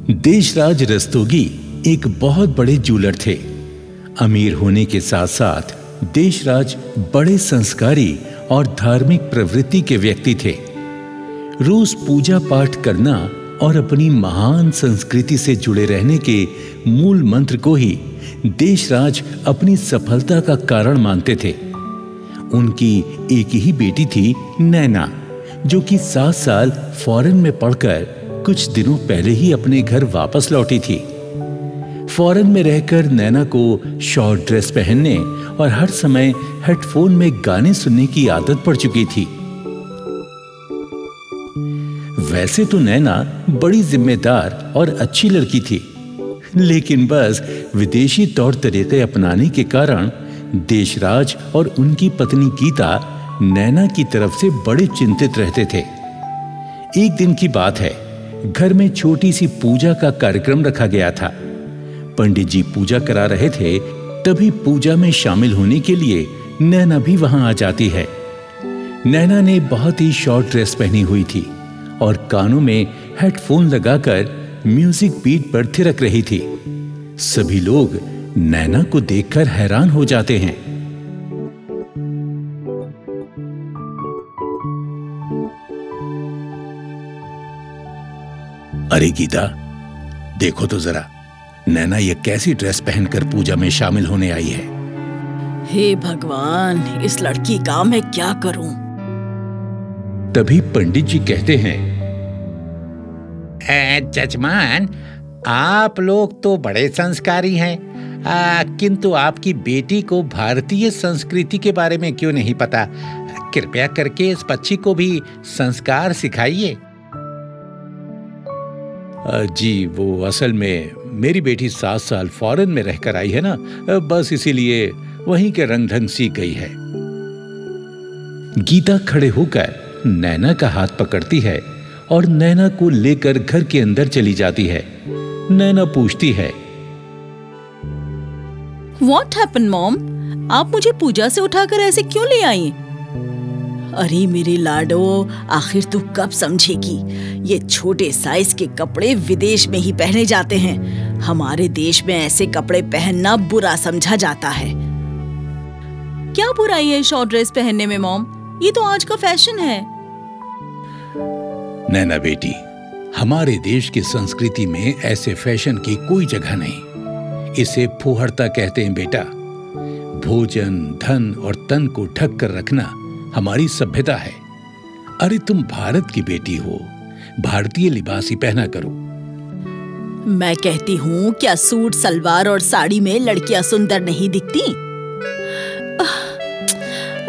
देशराज रस्तोगी एक बहुत बड़े जूलर थे। अमीर होने के साथ साथ देशराज बड़े संस्कारी और धार्मिक प्रवृत्ति के व्यक्ति थे। रोज पूजा पाठ करना और अपनी महान संस्कृति से जुड़े रहने के मूल मंत्र को ही देशराज अपनी सफलता का कारण मानते थे। उनकी एक ही बेटी थी, नैना, जो कि 7 साल फॉरेन में पढ़कर कुछ दिनों पहले ही अपने घर वापस लौटी थी। फॉरेन में रहकर नैना को शॉर्ट ड्रेस पहनने और हर समय हेडफोन में गाने सुनने की आदत पड़ चुकी थी। वैसे तो नैना बड़ी जिम्मेदार और अच्छी लड़की थी, लेकिन बस विदेशी तौर तरीके अपनाने के कारण देशराज और उनकी पत्नी गीता नैना की तरफ से बड़े चिंतित रहते थे। एक दिन की बात है, घर में छोटी सी पूजा का कार्यक्रम रखा गया था। पंडित जी पूजा करा रहे थे, तभी पूजा में शामिल होने के लिए नैना भी वहां आ जाती है। नैना ने बहुत ही शॉर्ट ड्रेस पहनी हुई थी और कानों में हेडफोन लगाकर म्यूजिक बीट पर थिरक रही थी। सभी लोग नैना को देखकर हैरान हो जाते हैं। अरे गीता, देखो तो जरा, नैना ये कैसी ड्रेस पहनकर पूजा में शामिल होने आई है। हे भगवान, इस लड़की का मैं क्या करूं? तभी पंडित जी कहते हैं, जजमान, आप लोग तो बड़े संस्कारी हैं, किंतु आपकी बेटी को भारतीय संस्कृति के बारे में क्यों नहीं पता? कृपया करके इस बच्ची को भी संस्कार सिखाइए। जी, वो असल में मेरी बेटी 7 साल फॉरेन में रहकर आई है ना, बस इसीलिए वहीं के रंग ढंग सीख गई है। गीता खड़े होकर नैना का हाथ पकड़ती है और नैना को लेकर घर के अंदर चली जाती है। नैना पूछती है, What happened, मॉम? आप मुझे पूजा से उठाकर ऐसे क्यों ले आई? अरे मेरे लाडो, आखिर तू कब समझेगी? ये छोटे साइज के कपड़े विदेश में ही पहने जाते हैं। हमारे देश में ऐसे कपड़े पहनना बुरा समझा जाता है। क्या बुराई है शॉर्ट ड्रेस पहनने में मॉम? ये तो आज का फैशन है। नैना बेटी, हमारे देश की संस्कृति में ऐसे फैशन की कोई जगह नहीं। इसे फूहड़ता कहते हैं बेटा। भोजन, धन और तन को ढक कर रखना हमारी सभ्यता है। अरे तुम भारत की बेटी हो, भारतीय लिबास ही पहना करो। मैं कहती हूँ, क्या सूट सलवार और साड़ी में लड़कियां सुंदर नहीं दिखती?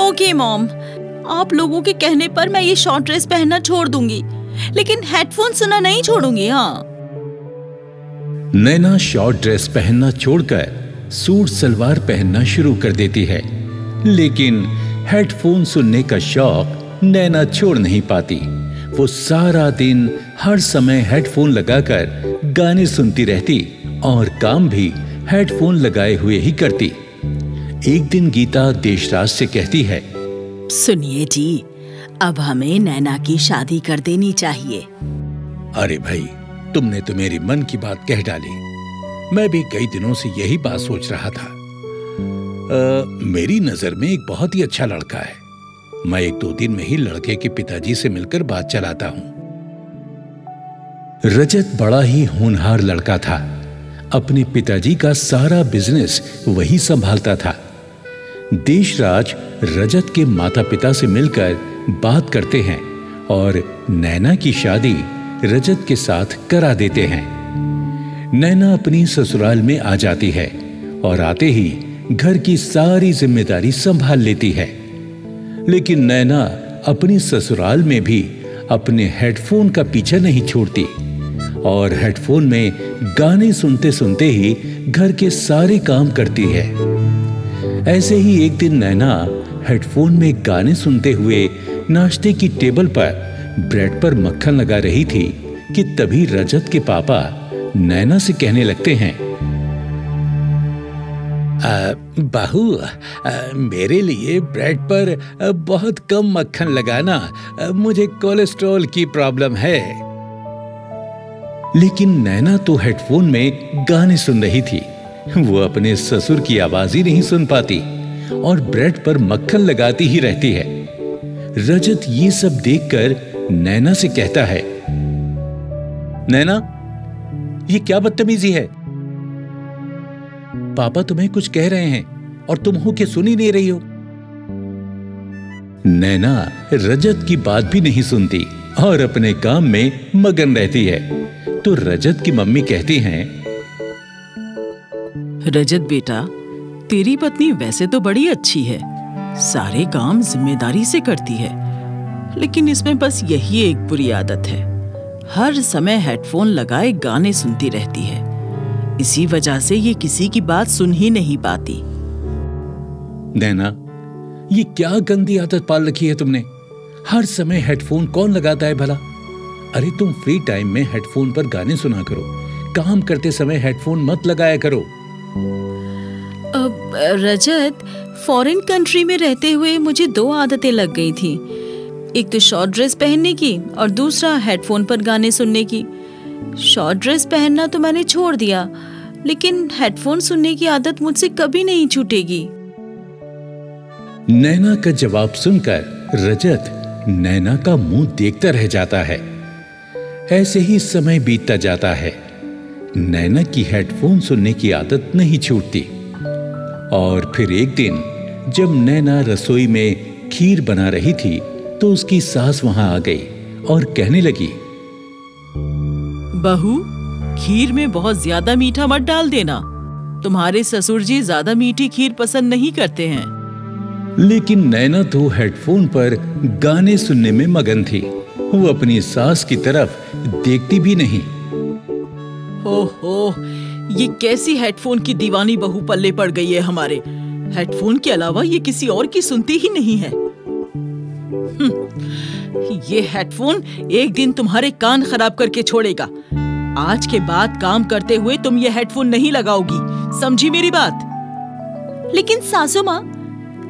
ओके मॉम, आप लोगों के कहने पर मैं ये शॉर्ट ड्रेस पहनना छोड़ दूंगी, लेकिन हेडफोन सुनना नहीं छोड़ूंगी। हाँ। नैना शॉर्ट ड्रेस पहनना छोड़कर सूट सलवार पहनना शुरू कर देती है, लेकिन हेडफोन सुनने का शौक नैना छोड़ नहीं पाती। वो सारा दिन हर समय हेडफोन लगाकर गाने सुनती रहती और काम भी हेडफोन लगाए हुए ही करती। एक दिन गीता देशराज से कहती है, सुनिए जी, अब हमें नैना की शादी कर देनी चाहिए। अरे भाई, तुमने तो मेरी मन की बात कह डाली। मैं भी कई दिनों से यही बात सोच रहा था। मेरी नजर में एक बहुत ही अच्छा लड़का है। मैं 1-2 दिन में ही लड़के के पिताजी से मिलकर बात चलाता हूं। रजत बड़ा ही होनहार लड़का था। अपने पिताजी का सारा बिजनेस वही संभालता था। देशराज रजत के माता पिता से मिलकर बात करते हैं और नैना की शादी रजत के साथ करा देते हैं। नैना अपनी ससुराल में आ जाती है और आते ही घर की सारी जिम्मेदारी संभाल लेती है। लेकिन नैना अपनी ससुराल में भी अपने हेडफोन का पीछा नहीं छोड़ती और हेडफोन में गाने सुनते सुनते ही घर के सारे काम करती है। ऐसे ही एक दिन नैना हेडफोन में गाने सुनते हुए नाश्ते की टेबल पर ब्रेड पर मक्खन लगा रही थी कि तभी रजत के पापा नैना से कहने लगते हैं, बहू, मेरे लिए ब्रेड पर बहुत कम मक्खन लगाना, मुझे कोलेस्ट्रॉल की प्रॉब्लम है। लेकिन नैना तो हेडफोन में गाने सुन रही थी। वो अपने ससुर की आवाज ही नहीं सुन पाती और ब्रेड पर मक्खन लगाती ही रहती है। रजत ये सब देखकर नैना से कहता है, नैना, ये क्या बदतमीजी है? पापा तुम्हें कुछ कह रहे हैं और तुम हो के सुन ही नहीं रही हो। नैना रजत की बात भी नहीं सुनती और अपने काम में मगन रहती है। तो रजत की मम्मी कहती हैं, रजत बेटा, तेरी पत्नी वैसे तो बड़ी अच्छी है, सारे काम जिम्मेदारी से करती है, लेकिन इसमें बस यही एक बुरी आदत है, हर समय हेडफोन लगाए गाने सुनती रहती है। इसी वजह से ये किसी की बात सुन ही नहीं पाती। नैना, ये क्या गंदी आदत पाल रखी है तुमने? हर समय हेडफोन कौन लगाता है भला? अरे तुम फ्री टाइम में हेडफोन पर गाने सुना करो, काम करते समय हेडफोन मत लगाया करो। रजत, फॉरेन कंट्री में रहते हुए मुझे 2 आदतें लग गई थी। एक तो शॉर्ट ड्रेस पहनने की और दूसरा हेडफोन पर गाने सुनने की। शॉर्ट ड्रेस पहनना तो मैंने छोड़ दिया, लेकिन हेडफोन सुनने की आदत मुझसे कभी नहीं छूटेगी। नैना का जवाब सुनकर रजत नैना का मुंह देखता रह जाता है। ऐसे ही समय बीतता जाता है। नैना की हेडफोन सुनने की आदत नहीं छूटती। और फिर एक दिन जब नैना रसोई में खीर बना रही थी तो उसकी सास वहां आ गई और कहने लगी, बहू, खीर में बहुत ज्यादा मीठा मत डाल देना, तुम्हारे ससुर जी ज्यादा मीठी खीर पसंद नहीं करते हैं। लेकिन नैना तो हेडफोन पर गाने सुनने में मगन थी। वो अपनी सास की तरफ देखती भी नहीं। ओहो, ये कैसी हेडफोन की दीवानी बहू पल्ले पड़ गई है हमारे। हेडफोन के अलावा ये किसी और की सुनती ही नहीं है। ये हेडफोन एक दिन तुम्हारे कान खराब करके छोड़ेगा। आज के बाद काम करते हुए तुम ये हेडफोन नहीं लगाओगी, समझी मेरी बात? लेकिन सासू माँ,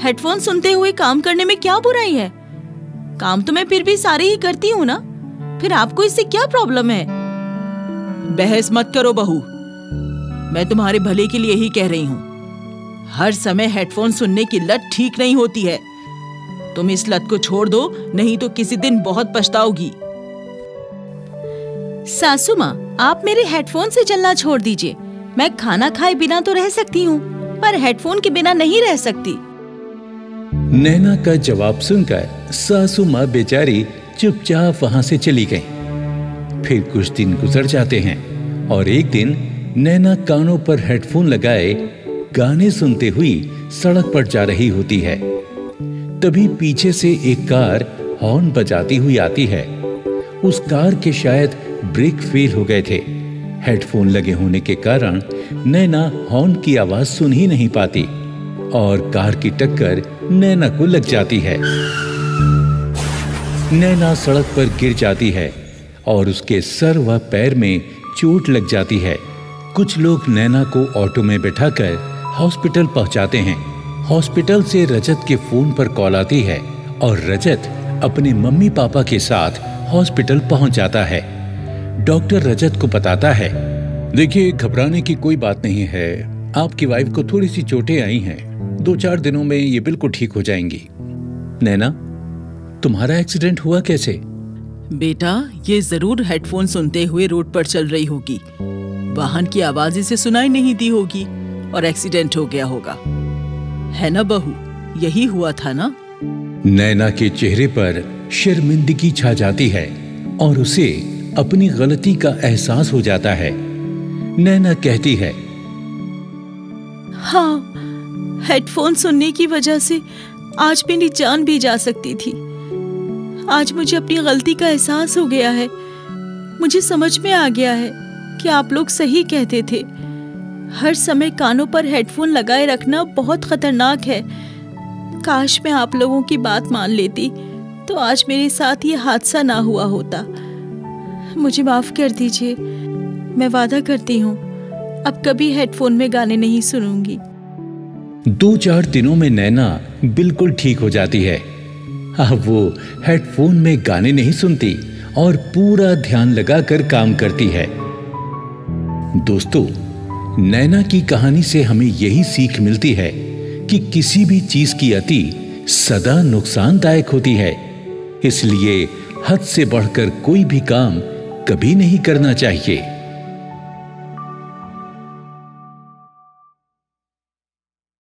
हेडफोन सुनते हुए काम करने में क्या बुराई है? काम तो मैं फिर भी सारे ही करती हूँ ना, फिर आपको इससे क्या प्रॉब्लम है? बहस मत करो बहू, मैं तुम्हारे भले के लिए ही कह रही हूँ। हर समय हेडफोन सुनने की लत ठीक नहीं होती है। तुम इस लत को छोड़ दो, नहीं तो किसी दिन बहुत पछताओगी। सासू माँ, आप मेरे हेडफोन से चलना छोड़ दीजिए। मैं खाना खाए बिना तो रह सकती हूँ, पर हेडफोन के बिना नहीं रह सकती। नैना का जवाब सुनकर सासू माँ बेचारी चुपचाप वहां से चली गई। फिर कुछ दिन गुजर जाते हैं और एक दिन नैना कानों पर हेडफोन लगाए गाने सुनते हुई सड़क पर जा रही होती है। तभी पीछे से एक कार हॉर्न बजाती हुई आती है। उस कार के शायद ब्रेक फेल हो गए थे। हेडफोन लगे होने के कारण नैना हॉर्न की आवाज सुन ही नहीं पाती और कार की टक्कर नैना को लग जाती है। नैना सड़क पर गिर जाती है और उसके सर व पैर में चोट लग जाती है। कुछ लोग नैना को ऑटो में बैठाकर हॉस्पिटल पहुंचाते हैं। हॉस्पिटल से रजत के फोन पर कॉल आती है और रजत अपने मम्मी पापा के साथ हॉस्पिटल पहुंच जाता है। डॉक्टर रजत को बताता है, देखिए, घबराने की कोई बात नहीं है। आपकी वाइफ को थोड़ी सी चोटें आई हैं, 2-4 दिनों में ये बिल्कुल ठीक हो जाएंगी। नैना, तुम्हारा एक्सीडेंट हुआ कैसे? बेटा, ये जरूर हेडफोन सुनते हुए रोड पर चल रही होगी। वाहन की आवाज इसे सुनाई नहीं दी होगी और एक्सीडेंट हो गया होगा, है ना बहू? यही हुआ था ना? नैना के चेहरे पर शर्मिंदगी छा जाती है और उसे अपनी गलती का एहसास हो जाता है। नैना कहती है, हाँ, हेडफोन सुनने की वजह से आज मेरी जान भी जा सकती थी। आज मुझे अपनी गलती का एहसास हो गया है। मुझे समझ में आ गया है कि आप लोग सही कहते थे। हर समय कानों पर हेडफोन लगाए रखना बहुत खतरनाक है। काश मैं आप लोगों की बात मान लेती तो आज मेरे साथ ये हादसा ना हुआ होता। मुझे माफ कर दीजिए। मैं वादा करती हूँ अब कभी हेडफोन में गाने नहीं सुनूंगी। 2-4 दिनों में नैना बिल्कुल ठीक हो जाती है। अब वो हेडफोन में गाने नहीं सुनती और पूरा ध्यान लगाकर काम करती है। दोस्तों, नैना की कहानी से हमें यही सीख मिलती है कि किसी भी चीज की अति सदा नुकसानदायक होती है। इसलिए हद से बढ़कर कोई भी काम कभी नहीं करना चाहिए।